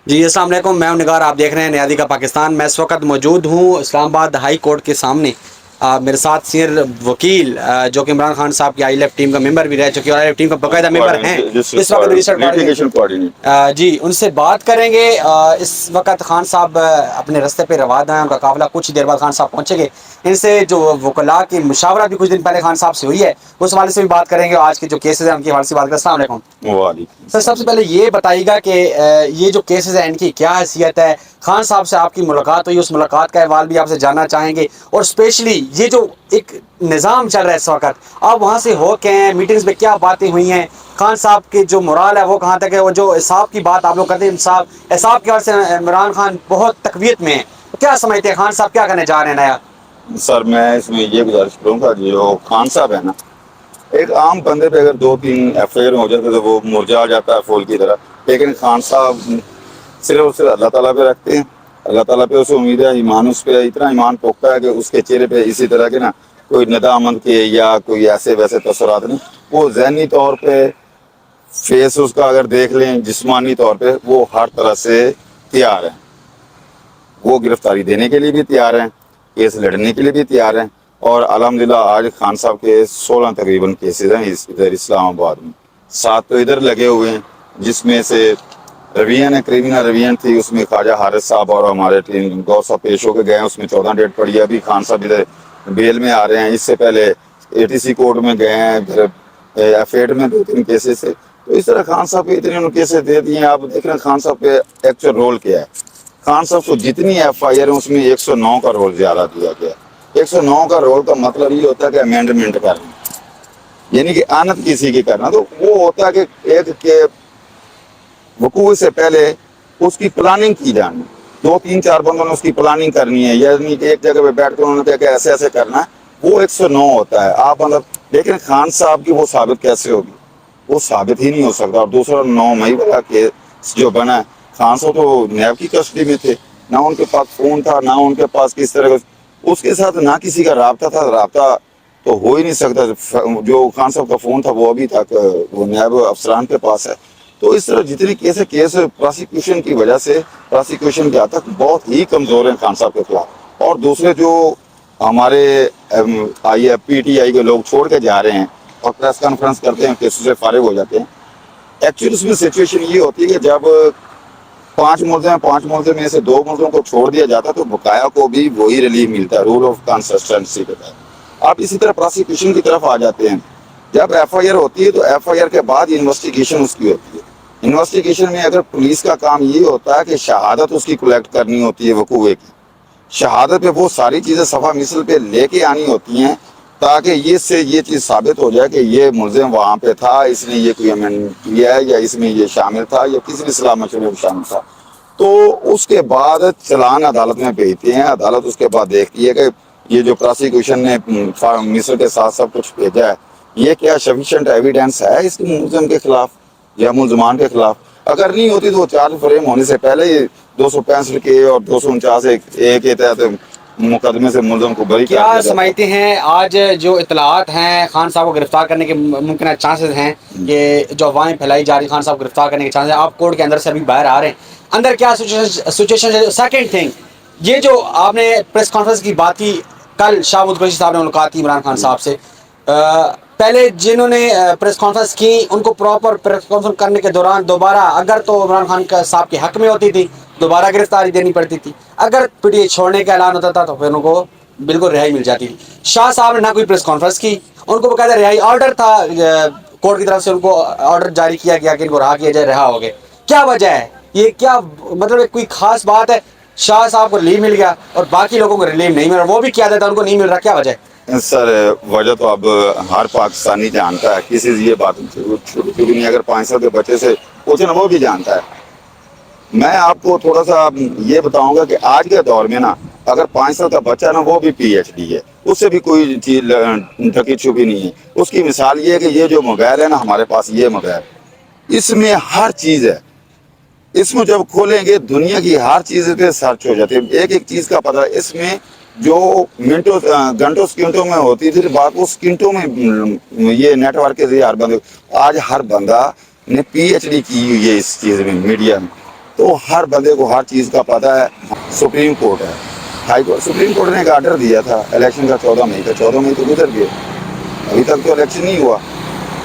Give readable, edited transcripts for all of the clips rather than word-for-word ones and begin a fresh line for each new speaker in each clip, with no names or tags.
جی السلام علیکم، میں ہوں نگار، آپ دیکھ رہے ہیں نیادی کا پاکستان۔ میں اس وقت موجود ہوں اسلام آباد ہائی کورٹ کے سامنے۔ میرے ساتھ سینئر وکیل جو کہ عمران خان صاحب کی آئی لیف ٹیم کا ممبر بھی رہ چکے اور آئی لیف ٹیم کا باقاعدہ ممبر ہیں اس وقت ریسرچ جی ان سے بات کریں گے۔ اس وقت خان صاحب اپنے رستے پہ روانہ ہیں، ان کا قافلہ کچھ دیر بعد خان صاحب پہنچیں گے۔ ان سے جو وکلاء کی مشاورہ بھی کچھ دن پہلے خان صاحب سے ہوئی ہے اس حوالے سے بھی بات کریں گے، آج کے جو کیسز ہیں ان کے حوالے سے بات کریں گے۔ السلام علیکم۔
وعلیکم
سر سب سے پہلے یہ بتائیے گا کہ یہ جو کیسز ہیں ان کی کیا حیثیت ہے؟ خان صاحب سے آپ کی ملاقات ہوئی، اس ملاقات کا احوال بھی آپ سے جاننا چاہیں گے، اور اسپیشلی یہ جو ایک نظام چل رہا ہے اس وقت، آپ وہاں سے ہو کے ہیں، میٹنگز میں کیا باتیں ہوئی ہیں، خان صاحب کی جو مرال ہے وہ کہاں تک ہے، وہ جو احساب کی بات آپ لوگ کرتے ہیں، احساب کی وجہ سے عمران خان بہت تقویت میں ہے، کیا سمجھتے ہیں خان صاحب کیا کرنے جا رہے ہیں نیا؟
سر میں اس میں یہ گزارش کروں گا، جو خان صاحب ہے نا، ایک عام بندے پہ اگر 2-3 ایف آئی آر ہو جاتے تو وہ مرجھا جاتا ہے پھول کی طرح، لیکن خان صاحب صرف اللہ تعالیٰ پہ رکھتے ہیں، اللہ تعالیٰ پہ اسے امید ہے، ایمان اس پہ اتنا ایمان پختہ ہے کہ اس کے چہرے پہ اسی طرح کے نا کوئی ندامت کے یا کوئی ایسے ویسے تاثرات نہیں، وہ ذہنی طور پہ فیس اس کا اگر دیکھ لیں، جسمانی طور پہ وہ ہر طرح سے تیار ہیں، وہ گرفتاری دینے کے لیے بھی تیار ہیں، کیس لڑنے کے لیے بھی تیار ہیں، اور الحمدللہ آج خان صاحب کے 16 تقریباً کیسز ہیں ادھر اسلام آباد میں، 7 تو ادھر لگے ہوئے ہیں، جس میں سے روین ہے، کریمنل روین تھی، اس میں خواجہ حارث صاحب اور ہمارے ٹیم گور صاحب پیش ہو کے گئے ہیں، اس میں 14 ڈیٹ پڑی ہے، ابھی خان صاحب ادھر بیل میں آ رہے ہیں، اس سے پہلے اے ٹی سی کورٹ میں گئے ہیں، پھر ایف ایڈ میں 2-3 کیسز سے، تو اس طرح خان صاحب کے اتنے کیسز دے دیے ہیں۔ آپ دیکھ رہے ہیں خان صاحب کے ایکچوئل رول کیا ہے، خان صاحب کو جتنی ایف آئی آر ہے اس میں 109 کا رول زیادہ دیا گیا ہے۔ 109 کا رول کا مطلب یہ ہوتا ہے کہ امینڈمنٹ کرنا، یعنی کہ آنت کسی کی کرنا، تو وہ ہوتا ہے کہ ایک کے وقوع سے پہلے اس کی پلاننگ کی جانی، 2-3-4 بندوں نے اس کی پلاننگ کرنی ہے، یعنی کہ ایک جگہ پہ بیٹھ کر انہوں نے کہا کہ ایسے ایسے کرنا ہے، وہ 109 ہوتا ہے۔ آپ مطلب لیکن خان صاحب کی وہ ثابت کیسے ہوگی؟ وہ ثابت ہی نہیں ہو سکتا۔ اور دوسرا 9 مئی والا کیس جو بنا ہے، خان صاحب تو نیب کی کسٹڈی میں تھے، نہ ان کے پاس فون تھا، نہ ان کے پاس کس طرح اس کے ساتھ نہ کسی کا رابطہ تھا، رابطہ تو ہو ہی نہیں سکتا۔ جو خان صاحب کا فون تھا وہ ابھی تک وہ نیب افسران کے پاس ہے۔ تو اس طرح جتنے کیس پراسیکیوشن کی وجہ سے پراسیکیوشن کے حد تک بہت ہی کمزور ہیں خان صاحب کے خلاف، اور دوسرے جو ہمارے پی ٹی آئی کے لوگ چھوڑ کے جا رہے ہیں اور پریس کانفرنس کرتے ہیں، کیسوں سے فارغ ہو جاتے ہیں، ایکچولی اس میں سچویشن یہ ہوتی ہے کہ جب 5 ملزم میں سے 2 ملزموں کو چھوڑ دیا جاتا ہے تو بقایا کو بھی وہی ریلیف ملتا ہے، رول آف کنسسٹنسی کے تحت۔ آپ اسی طرح پراسیکیوشن کی طرف آ جاتے ہیں، جب ایف آئی آر ہوتی ہے تو ایف آئی آر کے بعد انویسٹیگیشن اس کی ہوتی ہے۔ انویسٹیگیشن میں اگر پولیس کا کام یہ ہوتا ہے کہ شہادت اس کی کلیکٹ کرنی ہوتی ہے، وقوع کی شہادت پہ وہ ساری چیزیں صفحہ مثل پہ لے کے آنی ہوتی ہیں، تاکہ یہ سے یہ چیز ثابت ہو جائے کہ یہ ملزم وہاں پہ تھا، اس نے یہ کوئی امینڈمنٹ کیا ہے، یا اس میں یہ شامل تھا، یا کسی بھی اصلاح مشورے میں شامل تھا۔ تو اس کے بعد چلان عدالت میں بھیجتے ہیں، عدالت اس کے بعد دیکھتی ہے کہ یہ جو پراسیکیوشن نے مصر کے ساتھ سب کچھ بھیجا ہے، یہ کیا سفیشینٹ ایویڈنس ہے اس ملزم کے خلاف یا ملزمان کے خلاف۔ اگر نہیں ہوتی تو چارج فریم ہونے سے پہلے ہی 265 کے اور 249 اے کے تحت مقدمے سے ملزم کو بری کر دیا
کیا
جاتا ہے۔
سمجھتے ہیں آج جو اطلاعات ہیں خان صاحب کو گرفتار کرنے کے ممکنہ چانسز ہیں کہ جو افواہیں پھیلائی جا رہی خان صاحب کو گرفتار کرنے کے چانسز ہیں، آپ کورٹ کے اندر سے ابھی باہر آ رہے ہیں، اندر کیا سچویشن ہے؟ سیکنڈ تھنگ، یہ جو آپ نے پریس کانفرنس کی بات کی، کل شاہبود قریشی صاحب نے ملاقات کی عمران خان صاحب سے، پہلے جنہوں نے پریس کانفرنس کی ان کو پراپر پریس کانفرنس کرنے کے دوران دوبارہ اگر تو عمران خان صاحب کے حق میں ہوتی تھی دوبارہ گرفتاری دینی پڑتی تھی، اگر پی ٹی آئی چھوڑنے کا اعلان ہوتا تھا تو پھر ان کو بالکل رہائی مل جاتی تھی۔ شاہ صاحب نے نہ کوئی پریس کانفرنس کی، ان کو باقاعدہ رہائی آرڈر تھا، کورٹ کی طرف سے ان کو آرڈر جاری کیا گیا کہ ان کو رہا کیا جائے، رہا ہو گئے۔ کیا وجہ ہے یہ؟ کیا مطلب کوئی خاص بات ہے؟ شاہ صاحب کو ریلیف مل گیا اور باقی لوگوں کو ریلیف نہیں مل رہا، وہ بھی کیا دیتا ان کو نہیں مل رہا، کیا وجہ ہے؟
سر وجہ تو اب ہر پاکستانی جانتا ہے، کسی سے یہ بات چھوٹی نہیں، اگر 5 سال کے بچے سے پوچھنا وہ بھی جانتا ہے۔ میں آپ کو تھوڑا سا یہ بتاؤں گا کہ آج کے دور میں نا اگر 5 سال کا بچہ نا وہ بھی پی ایچ ڈی ہے، اس سے بھی کوئی چیز ڈھکی چھپی نہیں ہے۔ اس کی مثال یہ ہے کہ یہ جو موبائل ہے نا ہمارے پاس، یہ موبائل اس میں ہر چیز ہے، اس میں جب کھولیں گے دنیا کی ہر چیز پہ سرچ ہو جاتی ہے، ایک ایک چیز کا پتہ۔ اس میں جو منٹوں گھنٹوں سیکنڈوں میں ہوتی تھی بات، وہ سیکنڈوں میں یہ نیٹ ورک کے ذریعے ہر بندے، آج ہر بندہ نے پی ایچ ڈی کی ہوئی ہے اس چیز میں، میڈیا میں۔ تو ہر بندے کو ہر چیز کا پتہ ہے. سپریم کورٹ ہے, ہائی کورٹ. سپریم کورٹ نے ایک آرڈر دیا تھا الیکشن کا 14 مئی کا. 14 مئی تو گزر گئے, ابھی تک تو الیکشن نہیں ہوا.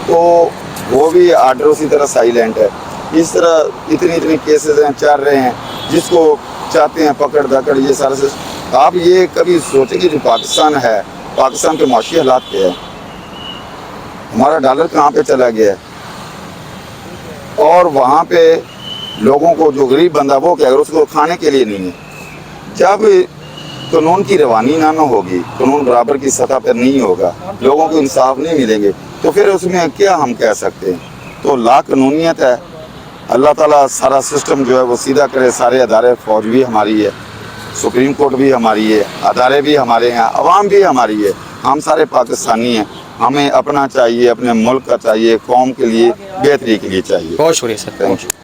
تو وہ بھی آرڈر اسی طرح سائلنٹ ہے. اس طرح اتنی کیسز ہیں چل رہے ہیں, جس کو چاہتے ہیں پکڑ دھکڑ یہ سارا سے. آپ یہ کبھی سوچیں کہ جو پاکستان ہے, پاکستان کے معاشی حالات کیا ہے, ہمارا ڈالر کہاں پہ چلا گیا ہے, اور وہاں پہ لوگوں کو جو غریب بندہ وہ کیا اگر اس کو کھانے کے لیے نہیں ہے. جب قانون کی روانی نہ ہوگی, قانون برابر کی سطح پر نہیں ہوگا, لوگوں کو انصاف نہیں ملیں گے, تو پھر اس میں کیا ہم کہہ سکتے ہیں. تو لا قانونیت ہے. اللہ تعالیٰ سارا سسٹم جو ہے وہ سیدھا کرے. سارے ادارے, فوج بھی ہماری ہے, سپریم کورٹ بھی ہماری ہے, ادارے بھی ہمارے ہیں, عوام بھی ہماری ہے. ہم سارے پاکستانی ہیں. ہمیں اپنا چاہیے, اپنے ملک کا چاہیے, قوم کے لیے بہتری کے لیے چاہیے.
بہت شکریہ سر.
Thank you.